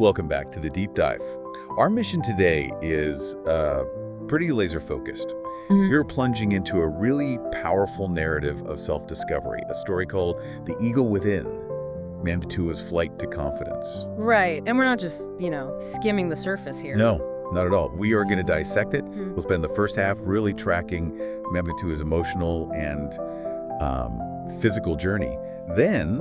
Welcome back to the Deep Dive. Our mission today is pretty laser-focused. We're plunging into a really powerful narrative of self-discovery, a story called The Eagle Within, Maame Tutuwa's Flight to Confidence. Right, and we're not just, skimming the surface here. No, not at all. We are going to dissect it. We'll spend the first half really tracking Maame Tutuwa's emotional and physical journey. Then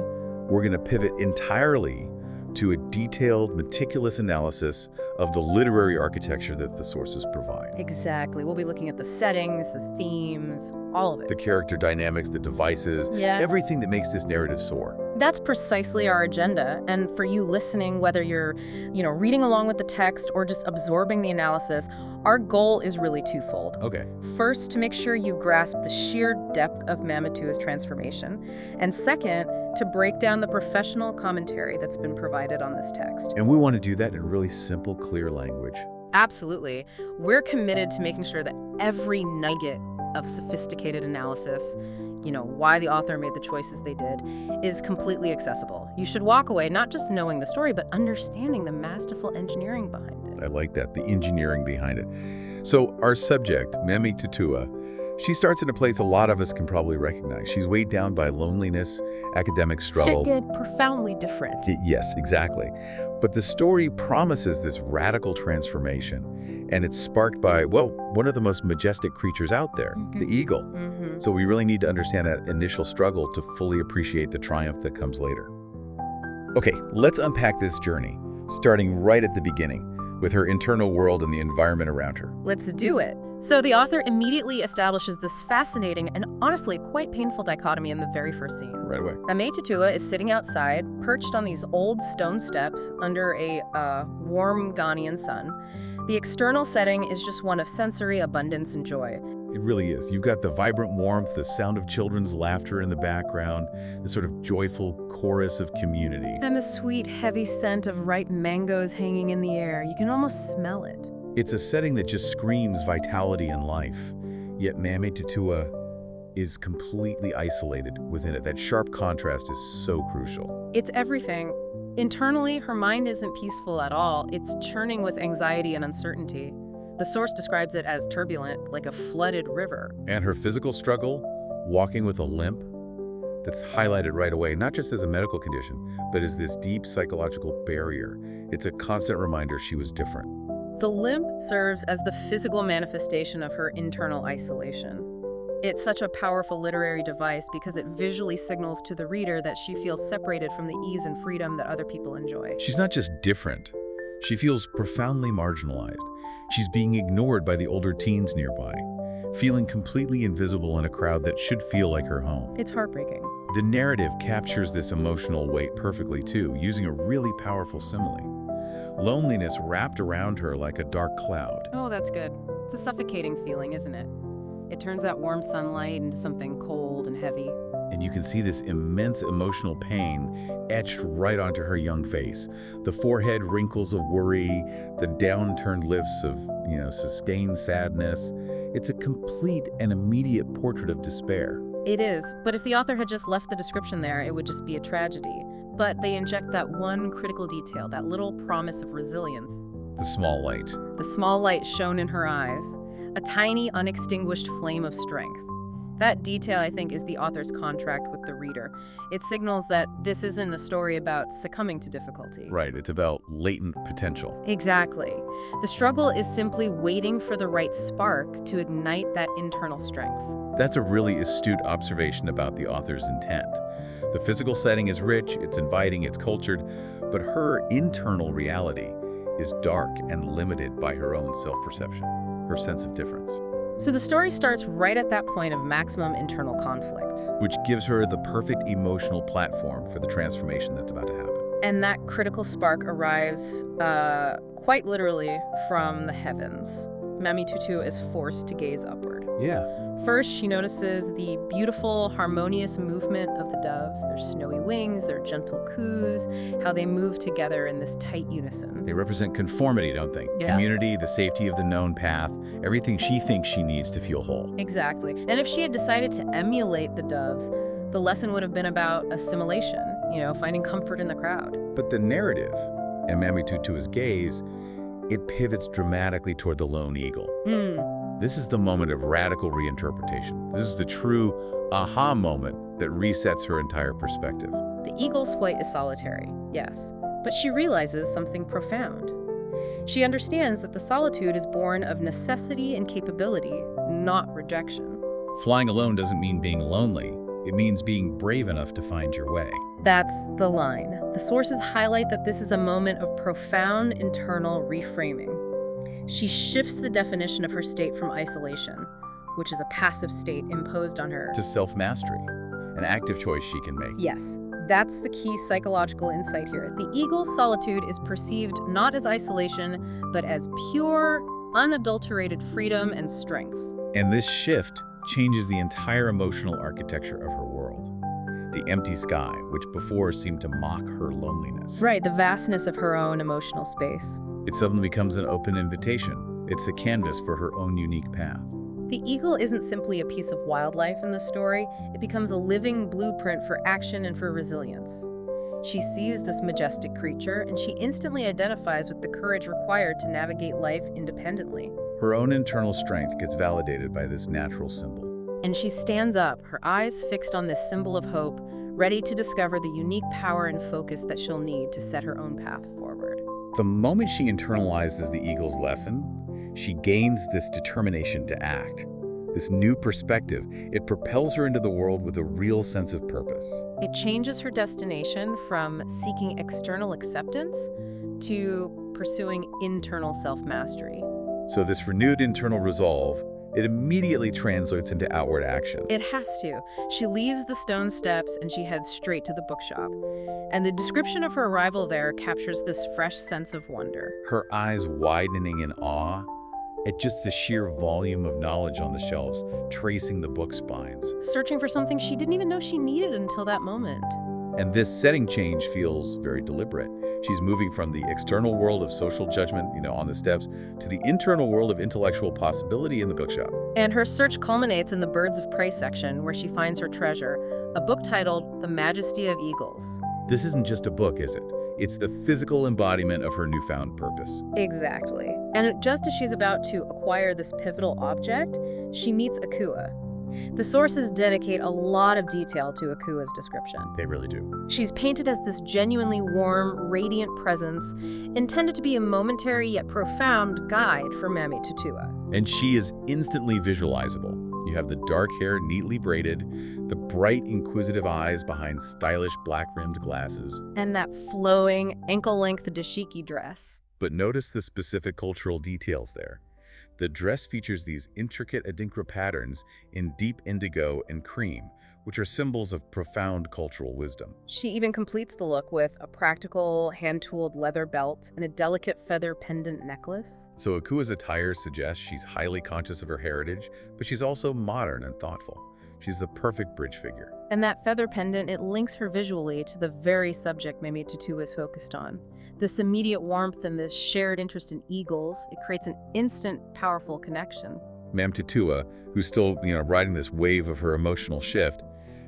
we're going to pivot entirely to a detailed, meticulous analysis of the literary architecture that the sources provide. Exactly. We'll be looking at the settings, the themes, all of it. The character dynamics, the devices, everything that makes this narrative soar. That's precisely our agenda. And for you listening, whether you're, reading along with the text or just absorbing the analysis, our goal is really twofold. Okay. First, to make sure you grasp the sheer depth of Maame Tutuwa's transformation. And second, to break down the professional commentary that's been provided on this text. And we want to do that in really simple, clear language. Absolutely. We're committed to making sure that every nugget of sophisticated analysis, why the author made the choices they did, is completely accessible. You should walk away not just knowing the story, but understanding the masterful engineering behind it. I like that, the engineering behind it. So our subject, Maame Tutuwa, she starts in a place a lot of us can probably recognize. She's weighed down by loneliness, academic struggle. Profoundly different. Yes, exactly. But the story promises this radical transformation, and it's sparked by, one of the most majestic creatures out there, the eagle. So we really need to understand that initial struggle to fully appreciate the triumph that comes later. Okay, let's unpack this journey, starting right at the beginning, with her internal world and the environment around her. Let's do it. So the author immediately establishes this fascinating and honestly quite painful dichotomy in the very first scene. Right away. Maame Tutuwa is sitting outside, perched on these old stone steps under a warm Ghanaian sun. The external setting is just one of sensory abundance and joy. It really is. You've got the vibrant warmth, the sound of children's laughter in the background, the sort of joyful chorus of community. And the sweet, heavy scent of ripe mangoes hanging in the air. You can almost smell it. It's a setting that just screams vitality and life. Yet Maame Tutuwa is completely isolated within it. That sharp contrast is so crucial. It's everything. Internally, her mind isn't peaceful at all. It's churning with anxiety and uncertainty. The source describes it as turbulent, like a flooded river. And her physical struggle, walking with a limp, that's highlighted right away, not just as a medical condition, but as this deep psychological barrier. It's a constant reminder she was different. The limp serves as the physical manifestation of her internal isolation. It's such a powerful literary device because it visually signals to the reader that she feels separated from the ease and freedom that other people enjoy. She's not just different. She feels profoundly marginalized. She's being ignored by the older teens nearby, feeling completely invisible in a crowd that should feel like her home. It's heartbreaking. The narrative captures this emotional weight perfectly too, using a really powerful simile. Loneliness wrapped around her like a dark cloud. Oh, that's good. It's a suffocating feeling, isn't it? It turns that warm sunlight into something cold and heavy. And you can see this immense emotional pain etched right onto her young face. The forehead wrinkles of worry, the downturned lips of, sustained sadness. It's a complete and immediate portrait of despair. It is, but if the author had just left the description there, it would just be a tragedy. But they inject that one critical detail, that little promise of resilience. The small light. The small light shone in her eyes, a tiny, unextinguished flame of strength. That detail, I think, is the author's contract with the reader. It signals that this isn't a story about succumbing to difficulty. Right, it's about latent potential. Exactly. The struggle is simply waiting for the right spark to ignite that internal strength. That's a really astute observation about the author's intent. The physical setting is rich, it's inviting, it's cultured, but her internal reality is dark and limited by her own self-perception, her sense of difference. So the story starts right at that point of maximum internal conflict. Which gives her the perfect emotional platform for the transformation that's about to happen. And that critical spark arrives, quite literally, from the heavens. Maame Tutuwa is forced to gaze upward. Yeah. First, she notices the beautiful, harmonious movement of the doves, their snowy wings, their gentle coos, how they move together in this tight unison. They represent conformity, don't they? Yeah. Community, the safety of the known path, everything she thinks she needs to feel whole. Exactly. And if she had decided to emulate the doves, the lesson would have been about assimilation, finding comfort in the crowd. But the narrative and Maame Tutuwa's gaze, it pivots dramatically toward the lone eagle. This is the moment of radical reinterpretation. This is the true aha moment that resets her entire perspective. The eagle's flight is solitary, yes, but she realizes something profound. She understands that the solitude is born of necessity and capability, not rejection. Flying alone doesn't mean being lonely. It means being brave enough to find your way. That's the line. The sources highlight that this is a moment of profound internal reframing. She shifts the definition of her state from isolation, which is a passive state imposed on her, To self-mastery, an active choice she can make. Yes, that's the key psychological insight here. The eagle's solitude is perceived not as isolation, but as pure, unadulterated freedom and strength. And this shift changes the entire emotional architecture of her world. The empty sky, which before seemed to mock her loneliness. Right, the vastness of her own emotional space. It suddenly becomes an open invitation. It's a canvas for her own unique path. The eagle isn't simply a piece of wildlife in the story, it becomes a living blueprint for action and for resilience. She sees this majestic creature, and she instantly identifies with the courage required to navigate life independently. Her own internal strength gets validated by this natural symbol. And she stands up, her eyes fixed on this symbol of hope, ready to discover the unique power and focus that she'll need to set her own path forward. The moment she internalizes the eagle's lesson, she gains this determination to act. This new perspective, it propels her into the world with a real sense of purpose. It changes her destination from seeking external acceptance to pursuing internal self-mastery. So this renewed internal resolve, it immediately translates into outward action. It has to. She leaves the stone steps and she heads straight to the bookshop. And the description of her arrival there captures this fresh sense of wonder. Her eyes widening in awe at just the sheer volume of knowledge on the shelves, tracing the book spines. Searching for something she didn't even know she needed until that moment. And this setting change feels very deliberate. She's moving from the external world of social judgment, on the steps, to the internal world of intellectual possibility in the bookshop. And her search culminates in the Birds of Prey section, where she finds her treasure, a book titled The Majesty of Eagles. This isn't just a book, is it? It's the physical embodiment of her newfound purpose. Exactly. And just as she's about to acquire this pivotal object, she meets Akua. The sources dedicate a lot of detail to Akua's description. They really do. She's painted as this genuinely warm, radiant presence, intended to be a momentary yet profound guide for Maame Tutuwa. And she is instantly visualizable. You have the dark hair neatly braided, the bright, inquisitive eyes behind stylish black-rimmed glasses. And that flowing, ankle-length dashiki dress. But notice the specific cultural details there. The dress features these intricate adinkra patterns in deep indigo and cream, which are symbols of profound cultural wisdom. She even completes the look with a practical, hand-tooled leather belt and a delicate feather pendant necklace. So Akua's attire suggests she's highly conscious of her heritage, but she's also modern and thoughtful. She's the perfect bridge figure. And that feather pendant, it links her visually to the very subject Maame Tutuwa is focused on. This immediate warmth and this shared interest in eagles, it creates an instant, powerful connection. Maame Tutuwa, who's still, riding this wave of her emotional shift,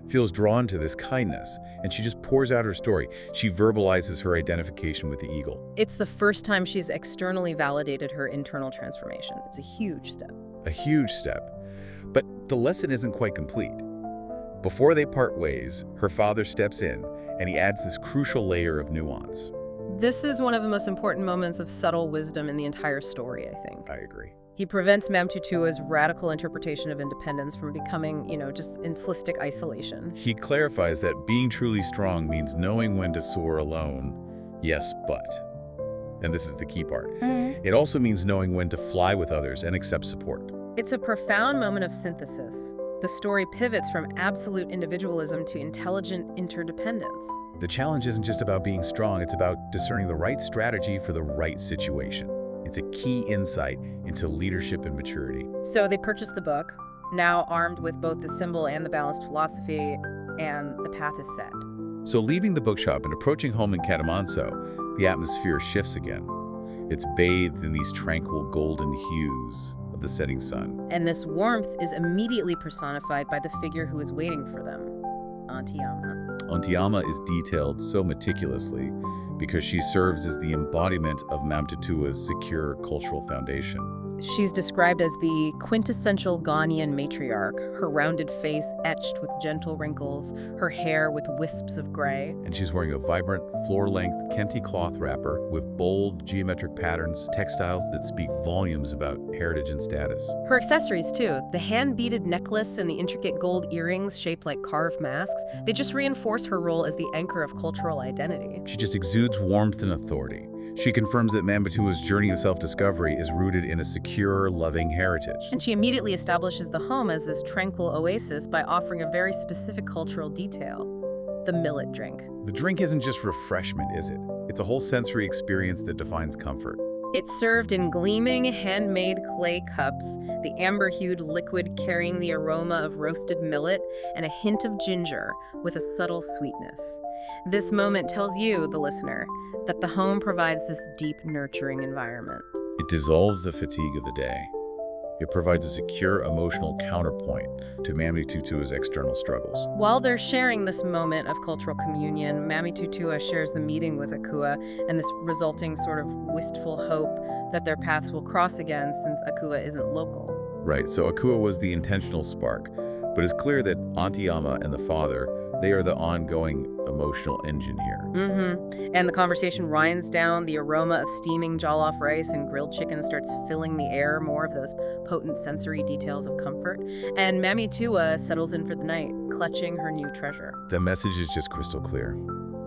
feels drawn to this kindness, and she just pours out her story. She verbalizes her identification with the eagle. It's the first time she's externally validated her internal transformation. It's a huge step. A huge step. But the lesson isn't quite complete. Before they part ways, her father steps in, and he adds this crucial layer of nuance. This is one of the most important moments of subtle wisdom in the entire story, I think. I agree. He prevents Maame Tutuwa's radical interpretation of independence from becoming, just simplistic isolation. He clarifies that being truly strong means knowing when to soar alone, yes, but. And this is the key part. It also means knowing when to fly with others and accept support. It's a profound moment of synthesis. The story pivots from absolute individualism to intelligent interdependence. The challenge isn't just about being strong, it's about discerning the right strategy for the right situation. It's a key insight into leadership and maturity. So they purchased the book, now armed with both the symbol and the balanced philosophy, and the path is set. So leaving the bookshop and approaching home in Katamanso, the atmosphere shifts again. It's bathed in these tranquil golden hues of the setting sun. And this warmth is immediately personified by the figure who is waiting for them, Auntie Ama. Auntie Ama is detailed so meticulously because she serves as the embodiment of Maame Tutuwa's secure cultural foundation. She's described as the quintessential Ghanaian matriarch, her rounded face etched with gentle wrinkles, her hair with wisps of gray. And she's wearing a vibrant, floor-length kente cloth wrapper with bold, geometric patterns, textiles that speak volumes about heritage and status. Her accessories, too, the hand-beaded necklace and the intricate gold earrings shaped like carved masks, they just reinforce her role as the anchor of cultural identity. She just exudes warmth and authority. She confirms that Maame Tutuwa's journey of self-discovery is rooted in a secure, loving heritage. And she immediately establishes the home as this tranquil oasis by offering a very specific cultural detail: the millet drink. The drink isn't just refreshment, is it? It's a whole sensory experience that defines comfort. It's served in gleaming, handmade clay cups, the amber-hued liquid carrying the aroma of roasted millet and a hint of ginger with a subtle sweetness. This moment tells you, the listener, that the home provides this deep, nurturing environment. It dissolves the fatigue of the day. It provides a secure emotional counterpoint to Maame Tutuwa's external struggles. While they're sharing this moment of cultural communion, Maame Tutuwa shares the meeting with Akua and this resulting sort of wistful hope that their paths will cross again since Akua isn't local. Right, so Akua was the intentional spark, but it's clear that Auntie Ama and the father, they are the ongoing emotional engine here. And the conversation winds down, the aroma of steaming jollof rice and grilled chicken starts filling the air, more of those potent sensory details of comfort. And Maame Tutuwa settles in for the night, clutching her new treasure. The message is just crystal clear.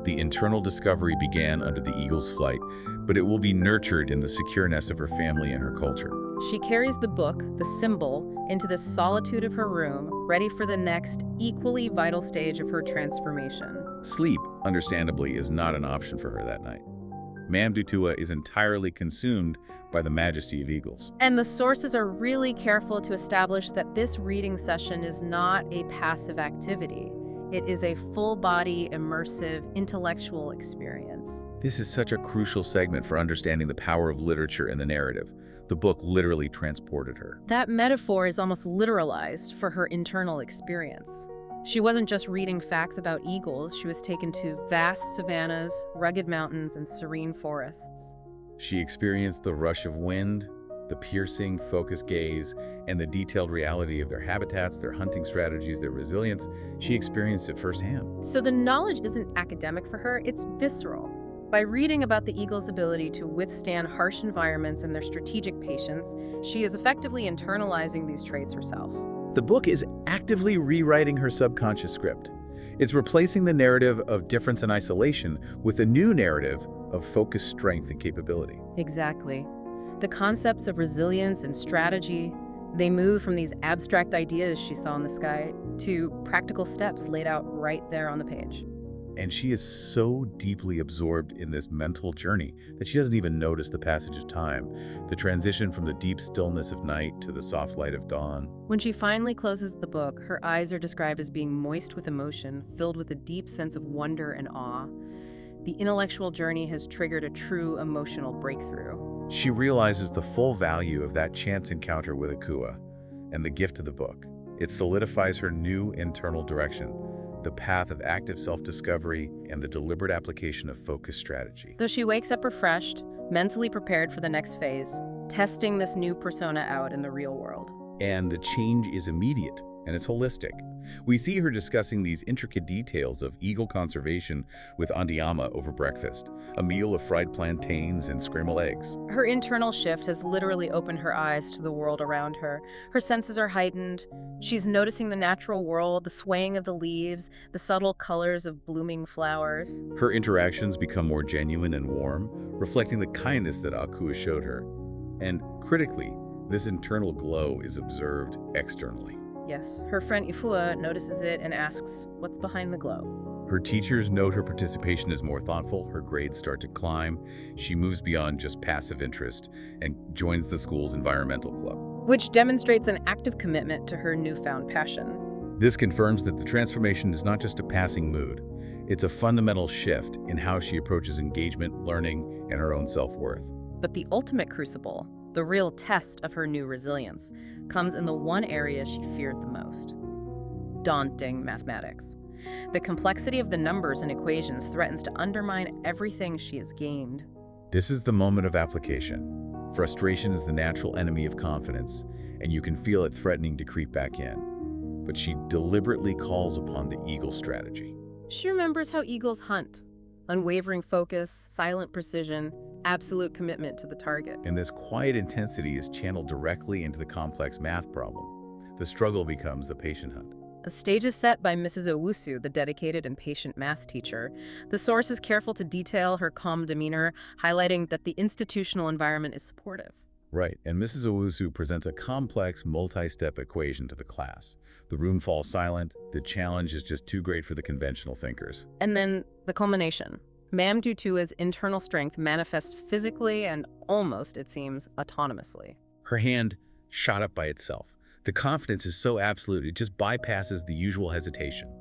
The internal discovery began under the eagle's flight, but it will be nurtured in the secureness of her family and her culture. She carries the book, the symbol, into the solitude of her room, ready for the next, equally vital stage of her transformation. Sleep, understandably, is not an option for her that night. Maame Tutuwa is entirely consumed by the majesty of eagles. And the sources are really careful to establish that this reading session is not a passive activity. It is a full-body, immersive, intellectual experience. This is such a crucial segment for understanding the power of literature in the narrative. The book literally transported her. That metaphor is almost literalized for her internal experience. She wasn't just reading facts about eagles, she was taken to vast savannas, rugged mountains, and serene forests. She experienced the rush of wind, the piercing, focused gaze, and the detailed reality of their habitats, their hunting strategies, their resilience. She experienced it firsthand. So the knowledge isn't academic for her, it's visceral. By reading about the eagle's ability to withstand harsh environments and their strategic patience, she is effectively internalizing these traits herself. The book is actively rewriting her subconscious script. It's replacing the narrative of difference and isolation with a new narrative of focused strength and capability. Exactly. The concepts of resilience and strategy, they move from these abstract ideas she saw in the sky to practical steps laid out right there on the page. And she is so deeply absorbed in this mental journey that she doesn't even notice the passage of time, the transition from the deep stillness of night to the soft light of dawn. When she finally closes the book, her eyes are described as being moist with emotion, filled with a deep sense of wonder and awe. The intellectual journey has triggered a true emotional breakthrough. She realizes the full value of that chance encounter with Akua and the gift of the book. It solidifies her new internal direction, the path of active self-discovery and the deliberate application of focused strategy. So she wakes up refreshed, mentally prepared for the next phase, testing this new persona out in the real world. And the change is immediate and it's holistic. We see her discussing these intricate details of eagle conservation with Auntie Ama over breakfast, a meal of fried plantains and scrambled eggs. Her internal shift has literally opened her eyes to the world around her. Her senses are heightened. She's noticing the natural world, the swaying of the leaves, the subtle colors of blooming flowers. Her interactions become more genuine and warm, reflecting the kindness that Akua showed her. And critically, this internal glow is observed externally. Yes, her friend Ifua notices it and asks, what's behind the glow? Her teachers note her participation is more thoughtful, her grades start to climb, she moves beyond just passive interest and joins the school's environmental club. Which demonstrates an active commitment to her newfound passion. This confirms that the transformation is not just a passing mood, it's a fundamental shift in how she approaches engagement, learning, and her own self-worth. But the ultimate crucible, the real test of her new resilience, comes in the one area she feared the most: daunting mathematics. The complexity of the numbers and equations threatens to undermine everything she has gained. This is the moment of application. Frustration is the natural enemy of confidence, and you can feel it threatening to creep back in. But she deliberately calls upon the eagle strategy. She remembers how eagles hunt. Unwavering focus, silent precision, absolute commitment to the target. And this quiet intensity is channeled directly into the complex math problem. The struggle becomes the patient hunt. A stage is set by Mrs. Owusu, the dedicated and patient math teacher. The source is careful to detail her calm demeanor, highlighting that the institutional environment is supportive. Right, and Mrs. Owusu presents a complex, multi-step equation to the class. The room falls silent. The challenge is just too great for the conventional thinkers. And then the culmination. Maame Tutuwa's internal strength manifests physically and almost, it seems, autonomously. Her hand shot up by itself. The confidence is so absolute, it just bypasses the usual hesitation.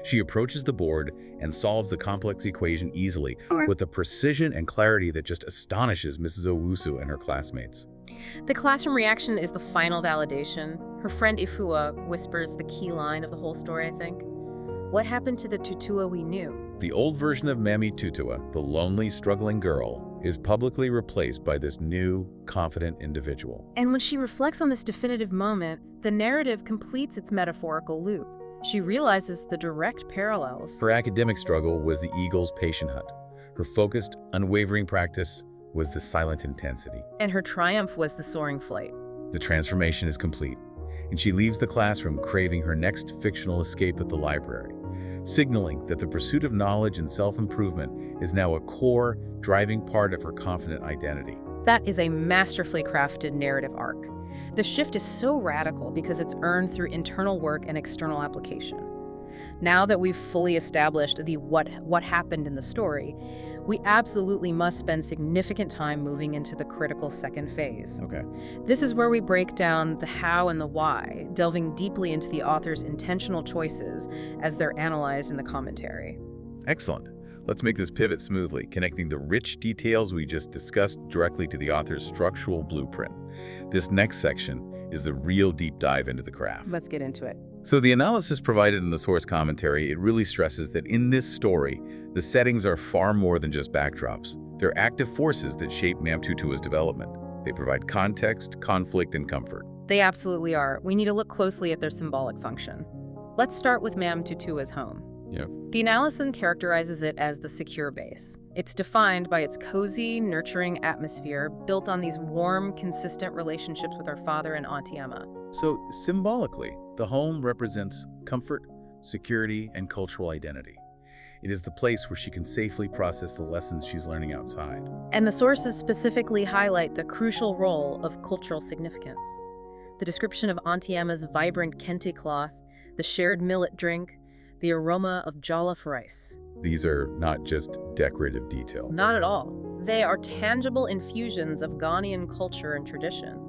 She approaches the board and solves the complex equation easily, with a precision and clarity that just astonishes Mrs. Owusu and her classmates. The classroom reaction is the final validation. Her friend Akua whispers the key line of the whole story, I think. What happened to the Tutuwaa we knew? The old version of Maame Tutuwa, the lonely, struggling girl, is publicly replaced by this new, confident individual. And when she reflects on this definitive moment, the narrative completes its metaphorical loop. She realizes the direct parallels. Her academic struggle was the eagle's patient hunt. Her focused, unwavering practice was the silent intensity. And her triumph was the soaring flight. The transformation is complete, and she leaves the classroom craving her next fictional escape at the library, signaling that the pursuit of knowledge and self-improvement is now a core, driving part of her confident identity. That is a masterfully crafted narrative arc. The shift is so radical because it's earned through internal work and external application. Now that we've fully established the what happened in the story, we absolutely must spend significant time moving into the critical second phase. Okay. This is where we break down the how and the why, delving deeply into the author's intentional choices as they're analyzed in the commentary. Excellent. Let's make this pivot smoothly, connecting the rich details we just discussed directly to the author's structural blueprint. This next section is the real deep dive into the craft. Let's get into it. So the analysis provided in the source commentary, it really stresses that in this story, the settings are far more than just backdrops. They're active forces that shape Maame Tutuwa's development. They provide context, conflict, and comfort. They absolutely are. We need to look closely at their symbolic function. Let's start with Maame Tutuwa's home. Yeah. The analysis characterizes it as the secure base. It's defined by its cozy, nurturing atmosphere built on these warm, consistent relationships with her father and Auntie Emma. So symbolically, the home represents comfort, security, and cultural identity. It is the place where she can safely process the lessons she's learning outside. And the sources specifically highlight the crucial role of cultural significance. The description of Auntie Emma's vibrant kente cloth, the shared millet drink, the aroma of jollof rice. These are not just decorative detail. Not at all. They are tangible infusions of Ghanaian culture and tradition.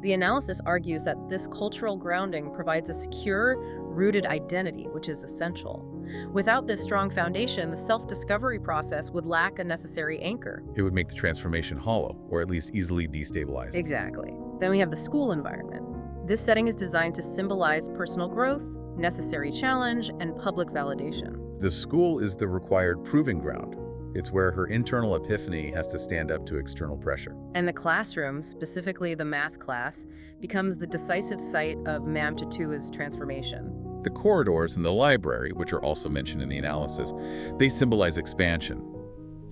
The analysis argues that this cultural grounding provides a secure, rooted identity, which is essential. Without this strong foundation, the self-discovery process would lack a necessary anchor. It would make the transformation hollow, or at least easily destabilized. Exactly. Then we have the school environment. This setting is designed to symbolize personal growth, necessary challenge, and public validation. The school is the required proving ground. It's where her internal epiphany has to stand up to external pressure. And the classroom, specifically the math class, becomes the decisive site of Maame Tutuwa's transformation. The corridors in the library, which are also mentioned in the analysis, they symbolize expansion,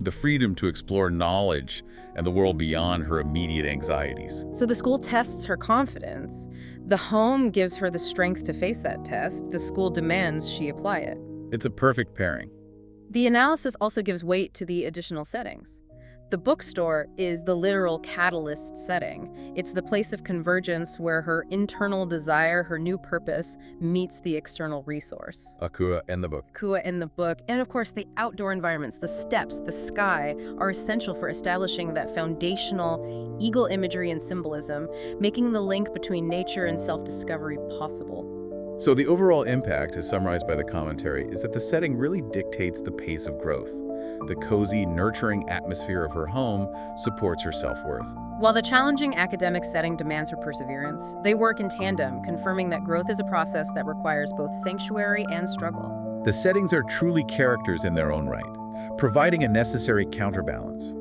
the freedom to explore knowledge and the world beyond her immediate anxieties. So the school tests her confidence. The home gives her the strength to face that test. The school demands she apply it. It's a perfect pairing. The analysis also gives weight to the additional settings. The bookstore is the literal catalyst setting. It's the place of convergence where her internal desire, her new purpose, meets the external resource. Akua and the book. Akua in the book, and of course the outdoor environments, the steps, the sky, are essential for establishing that foundational eagle imagery and symbolism, making the link between nature and self-discovery possible. So the overall impact, as summarized by the commentary, is that the setting really dictates the pace of growth. The cozy, nurturing atmosphere of her home supports her self-worth. While the challenging academic setting demands her perseverance, they work in tandem, confirming that growth is a process that requires both sanctuary and struggle. The settings are truly characters in their own right, providing a necessary counterbalance.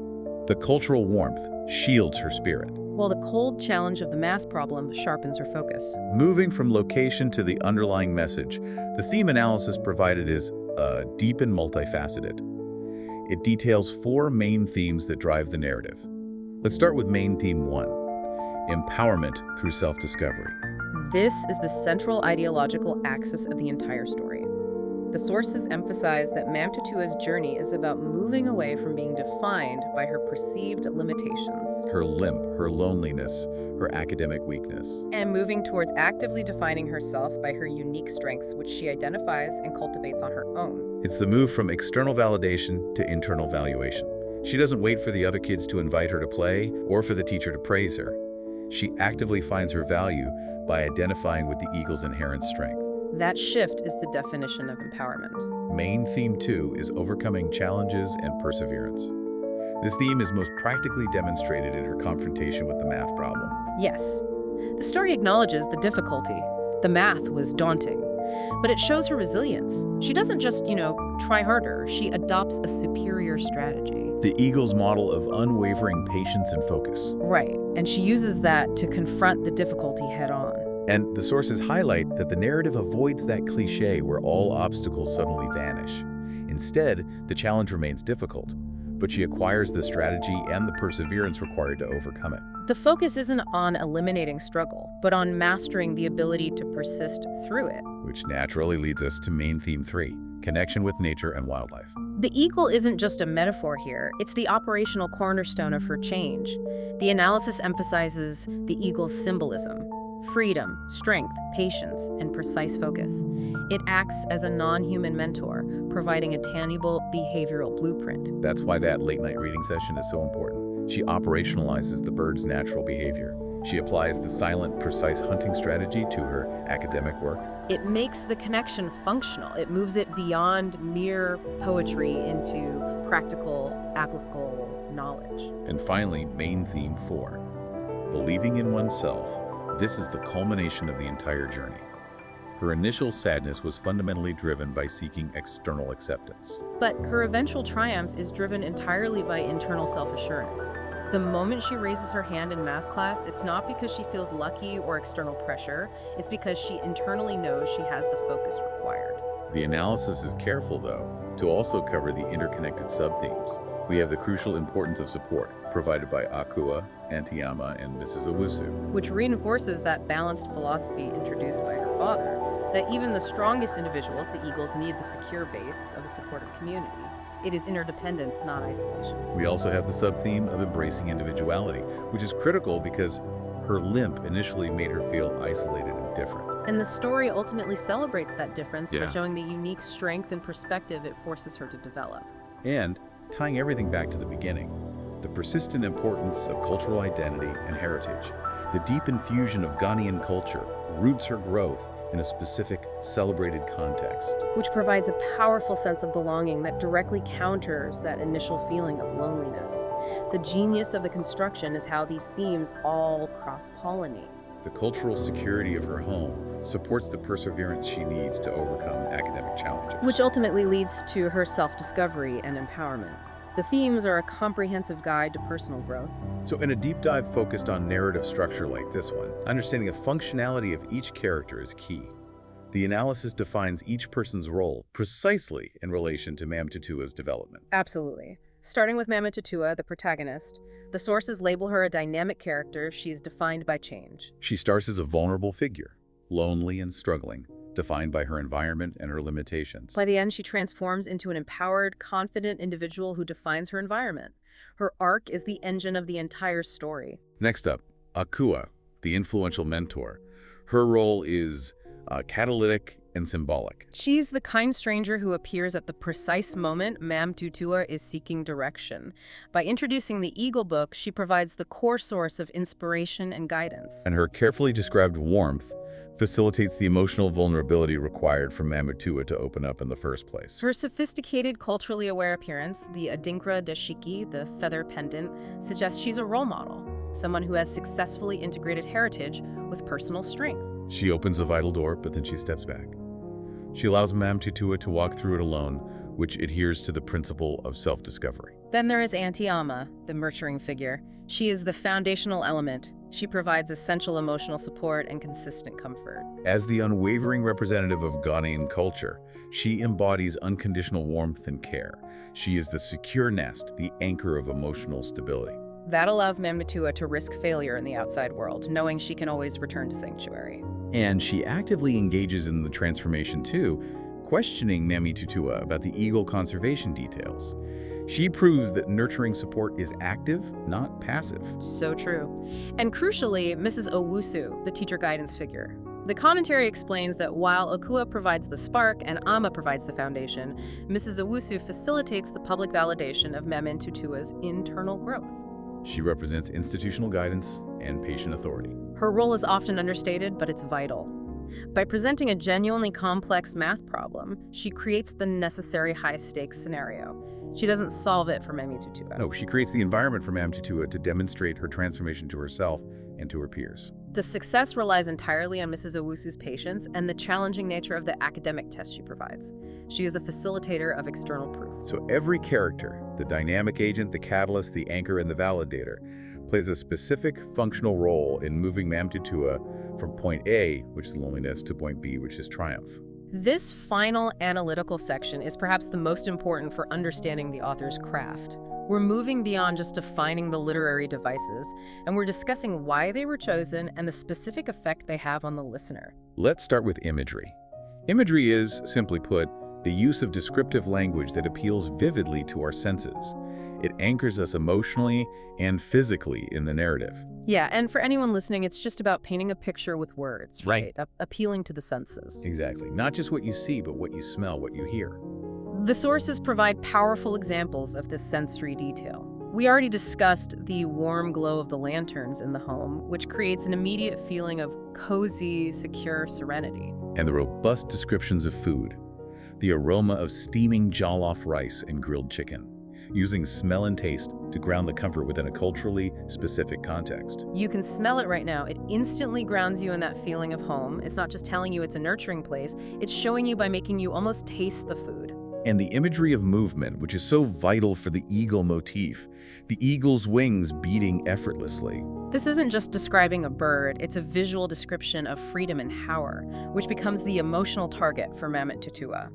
The cultural warmth shields her spirit. While the cold challenge of the mass problem sharpens her focus. Moving from location to the underlying message, the theme analysis provided is deep and multifaceted. It details 4 main themes that drive the narrative. Let's start with main theme 1, empowerment through self-discovery. This is the central ideological axis of the entire story. The sources emphasize that Maame Tutuwaa's journey is about moving away from being defined by her perceived limitations. Her limp, her loneliness, her academic weakness. And moving towards actively defining herself by her unique strengths, which she identifies and cultivates on her own. It's the move from external validation to internal valuation. She doesn't wait for the other kids to invite her to play or for the teacher to praise her. She actively finds her value by identifying with the eagle's inherent strength. That shift is the definition of empowerment. Main theme 2 is overcoming challenges and perseverance. This theme is most practically demonstrated in her confrontation with the math problem. Yes, the story acknowledges the difficulty. The math was daunting, but it shows her resilience. She doesn't just, try harder. She adopts a superior strategy. The eagle's model of unwavering patience and focus. Right, and she uses that to confront the difficulty head-on. And the sources highlight that the narrative avoids that cliché where all obstacles suddenly vanish. Instead, the challenge remains difficult, but she acquires the strategy and the perseverance required to overcome it. The focus isn't on eliminating struggle, but on mastering the ability to persist through it. Which naturally leads us to main theme 3, connection with nature and wildlife. The eagle isn't just a metaphor here, it's the operational cornerstone of her change. The analysis emphasizes the eagle's symbolism. Freedom, strength, patience, and precise focus. It acts as a non-human mentor, providing a tangible behavioral blueprint. That's why that late-night reading session is so important. She operationalizes the bird's natural behavior. She applies the silent, precise hunting strategy to her academic work. It makes the connection functional. It moves it beyond mere poetry into practical, applicable knowledge. And finally, main theme 4, believing in oneself. This is the culmination of the entire journey. Her initial sadness was fundamentally driven by seeking external acceptance. But her eventual triumph is driven entirely by internal self-assurance. The moment she raises her hand in math class, it's not because she feels lucky or external pressure. It's because she internally knows she has the focus required. The analysis is careful, though, to also cover the interconnected sub-themes. We have the crucial importance of support provided by Akua, Auntie Ama, and Mrs. Owusu. Which reinforces that balanced philosophy introduced by her father, that even the strongest individuals, the eagles, need the secure base of a supportive community. It is interdependence, not isolation. We also have the sub-theme of embracing individuality, which is critical because her limp initially made her feel isolated and different. And the story ultimately celebrates that difference by showing the unique strength and perspective it forces her to develop. And tying everything back to the beginning, the persistent importance of cultural identity and heritage. The deep infusion of Ghanaian culture roots her growth in a specific, celebrated context. Which provides a powerful sense of belonging that directly counters that initial feeling of loneliness. The genius of the construction is how these themes all cross-pollinate. The cultural security of her home supports the perseverance she needs to overcome academic challenges. Which ultimately leads to her self-discovery and empowerment. The themes are a comprehensive guide to personal growth. So in a deep dive focused on narrative structure like this one, understanding the functionality of each character is key. The analysis defines each person's role precisely in relation to Maame Tutuwaa's development. Absolutely. Starting with Maame Tutuwaa, the protagonist, the sources label her a dynamic character. She is defined by change. She starts as a vulnerable figure, lonely and struggling, defined by her environment and her limitations. By the end, she transforms into an empowered, confident individual who defines her environment. Her arc is the engine of the entire story. Next up, Akua, the influential mentor. Her role is catalytic and symbolic. She's the kind stranger who appears at the precise moment Maame Tutuwaa is seeking direction. By introducing the Eagle book, she provides the core source of inspiration and guidance. And her carefully described warmth facilitates the emotional vulnerability required for Maame Tutuwaa to open up in the first place. Her sophisticated, culturally aware appearance, the Adinkra Dashiki, the feather pendant, suggests she's a role model, someone who has successfully integrated heritage with personal strength. She opens a vital door, but then she steps back. She allows Maame Tutuwa to walk through it alone, which adheres to the principle of self-discovery. Then there is Auntie Amma, the nurturing figure. She is the foundational element. She provides essential emotional support and consistent comfort. As the unwavering representative of Ghanaian culture, she embodies unconditional warmth and care. She is the secure nest, the anchor of emotional stability. That allows Maame Tutuwa to risk failure in the outside world, knowing she can always return to sanctuary. And she actively engages in the transformation too, questioning Maame Tutuwa about the eagle conservation details. She proves that nurturing support is active, not passive. So true. And crucially, Mrs. Owusu, the teacher guidance figure. The commentary explains that while Akua provides the spark and Amma provides the foundation, Mrs. Owusu facilitates the public validation of Maame Tutuwa's internal growth. She represents institutional guidance and patient authority. Her role is often understated, but it's vital. By presenting a genuinely complex math problem, she creates the necessary high-stakes scenario. She doesn't solve it for Maame Tutuwa. No, she creates the environment for Maame Tutuwa to demonstrate her transformation to herself and to her peers. The success relies entirely on Mrs. Owusu's patience and the challenging nature of the academic test she provides. She is a facilitator of external proof. So every character, the dynamic agent, the catalyst, the anchor, and the validator, plays a specific functional role in moving Maame Tutuwa from point A, which is loneliness, to point B, which is triumph. This final analytical section is perhaps the most important for understanding the author's craft. We're moving beyond just defining the literary devices, and we're discussing why they were chosen and the specific effect they have on the listener. Let's start with imagery. Imagery is, simply put, the use of descriptive language that appeals vividly to our senses. It anchors us emotionally and physically in the narrative. Yeah, and for anyone listening, it's just about painting a picture with words, right? Appealing to the senses. Exactly. Not just what you see, but what you smell, what you hear. The sources provide powerful examples of this sensory detail. We already discussed the warm glow of the lanterns in the home, which creates an immediate feeling of cozy, secure serenity. And the robust descriptions of food. The aroma of steaming jollof rice and grilled chicken, using smell and taste to ground the comfort within a culturally specific context. You can smell it right now. It instantly grounds you in that feeling of home. It's not just telling you it's a nurturing place, it's showing you by making you almost taste the food. And the imagery of movement, which is so vital for the eagle motif, the eagle's wings beating effortlessly. This isn't just describing a bird, it's a visual description of freedom and power, which becomes the emotional target for Maame Tutuwa.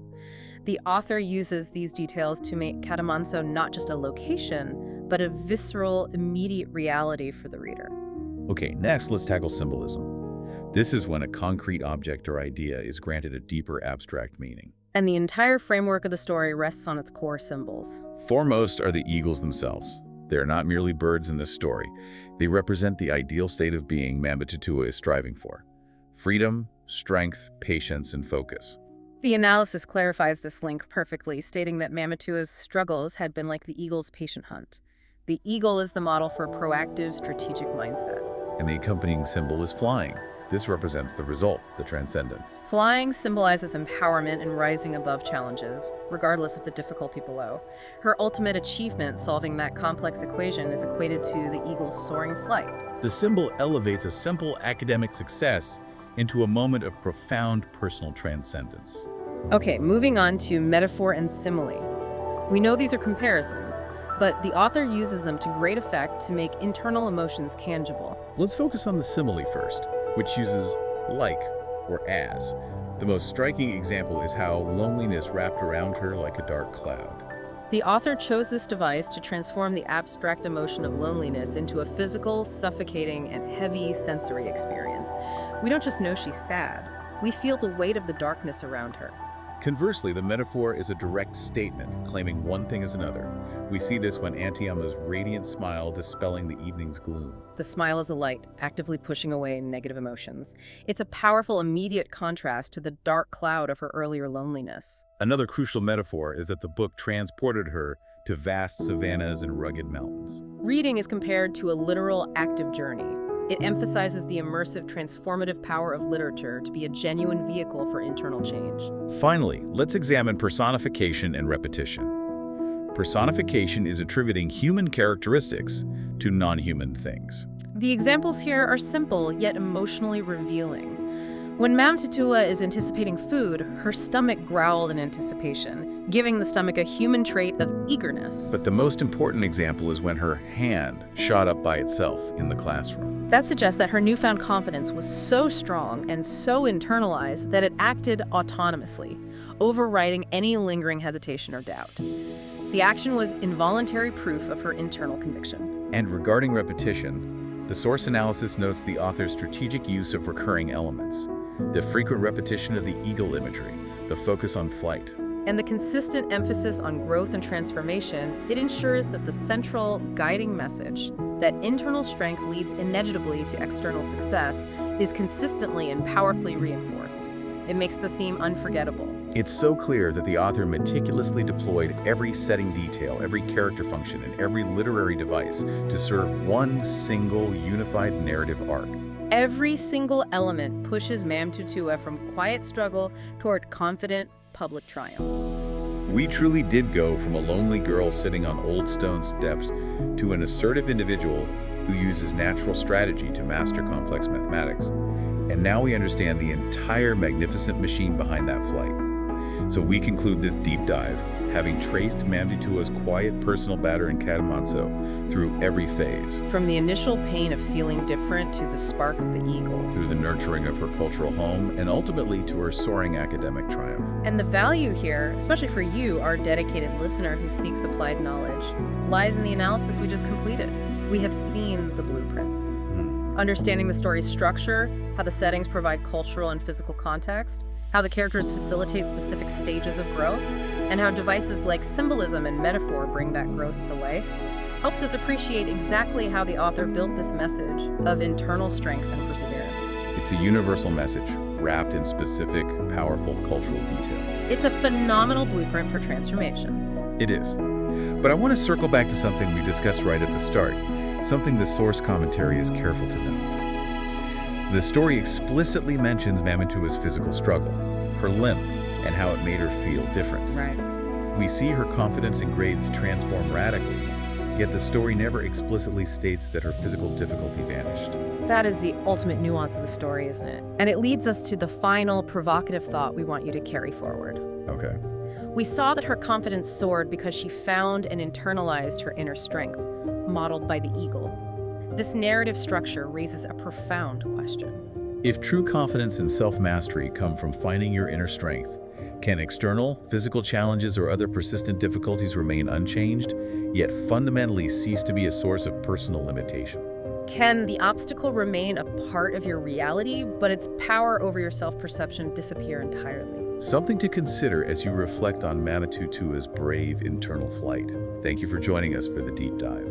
The author uses these details to make Katamanso not just a location, but a visceral, immediate reality for the reader. Okay, next let's tackle symbolism. This is when a concrete object or idea is granted a deeper abstract meaning. And the entire framework of the story rests on its core symbols. Foremost are the eagles themselves. They are not merely birds in this story. They represent the ideal state of being Maame Tutuwa is striving for. Freedom, strength, patience, and focus. The analysis clarifies this link perfectly, stating that Maame Tutuwa's struggles had been like the eagle's patient hunt. The eagle is the model for a proactive, strategic mindset. And the accompanying symbol is flying. This represents the result, the transcendence. Flying symbolizes empowerment and rising above challenges, regardless of the difficulty below. Her ultimate achievement, solving that complex equation, is equated to the eagle's soaring flight. The symbol elevates a simple academic success into a moment of profound personal transcendence. Okay, moving on to metaphor and simile. We know these are comparisons, but the author uses them to great effect to make internal emotions tangible. Let's focus on the simile first, which uses like or as. The most striking example is how loneliness wrapped around her like a dark cloud. The author chose this device to transform the abstract emotion of loneliness into a physical, suffocating, and heavy sensory experience. We don't just know she's sad, we feel the weight of the darkness around her. Conversely, the metaphor is a direct statement, claiming one thing as another. We see this when Auntie Amma's radiant smile dispelling the evening's gloom. The smile is a light, actively pushing away negative emotions. It's a powerful, immediate contrast to the dark cloud of her earlier loneliness. Another crucial metaphor is that the book transported her to vast savannas and rugged mountains. Reading is compared to a literal, active journey. It emphasizes the immersive, transformative power of literature to be a genuine vehicle for internal change. Finally, let's examine personification and repetition. Personification is attributing human characteristics to non-human things. The examples here are simple, yet emotionally revealing. When Maame Tutuwa is anticipating food, her stomach growled in anticipation, giving the stomach a human trait of eagerness. But the most important example is when her hand shot up by itself in the classroom. That suggests that her newfound confidence was so strong and so internalized that it acted autonomously, overriding any lingering hesitation or doubt. The action was involuntary proof of her internal conviction. And regarding repetition, the source analysis notes the author's strategic use of recurring elements, the frequent repetition of the eagle imagery, the focus on flight, and the consistent emphasis on growth and transformation. It ensures that the central guiding message, that internal strength leads inevitably to external success, is consistently and powerfully reinforced. It makes the theme unforgettable. It's so clear that the author meticulously deployed every setting detail, every character function, and every literary device to serve one single unified narrative arc. Every single element pushes Maame Tutuwa from quiet struggle toward confident public triumph. We truly did go from a lonely girl sitting on old stone steps to an assertive individual who uses natural strategy to master complex mathematics. And now we understand the entire magnificent machine behind that flight. So we conclude this deep dive, having traced Maame Tutuwa's quiet personal battle in Katamanso through every phase. From the initial pain of feeling different to the spark of the eagle. Through the nurturing of her cultural home and ultimately to her soaring academic triumph. And the value here, especially for you, our dedicated listener who seeks applied knowledge, lies in the analysis we just completed. We have seen the blueprint. Understanding the story's structure, how the settings provide cultural and physical context, how the characters facilitate specific stages of growth, and how devices like symbolism and metaphor bring that growth to life, helps us appreciate exactly how the author built this message of internal strength and perseverance. It's a universal message, wrapped in specific, powerful cultural detail. It's a phenomenal blueprint for transformation. It is. But I want to circle back to something we discussed right at the start, something the source commentary is careful to note. The story explicitly mentions Maame Tutuwa's physical struggle, her limp, and how it made her feel different. Right. We see her confidence and grades transform radically, yet the story never explicitly states that her physical difficulty vanished. That is the ultimate nuance of the story, isn't it? And it leads us to the final provocative thought we want you to carry forward. Okay. We saw that her confidence soared because she found and internalized her inner strength, modeled by the eagle. This narrative structure raises a profound question. If true confidence and self-mastery come from finding your inner strength, can external, physical challenges or other persistent difficulties remain unchanged, yet fundamentally cease to be a source of personal limitation? Can the obstacle remain a part of your reality, but its power over your self-perception disappear entirely? Something to consider as you reflect on Maame Tutuwa's brave internal flight. Thank you for joining us for the deep dive.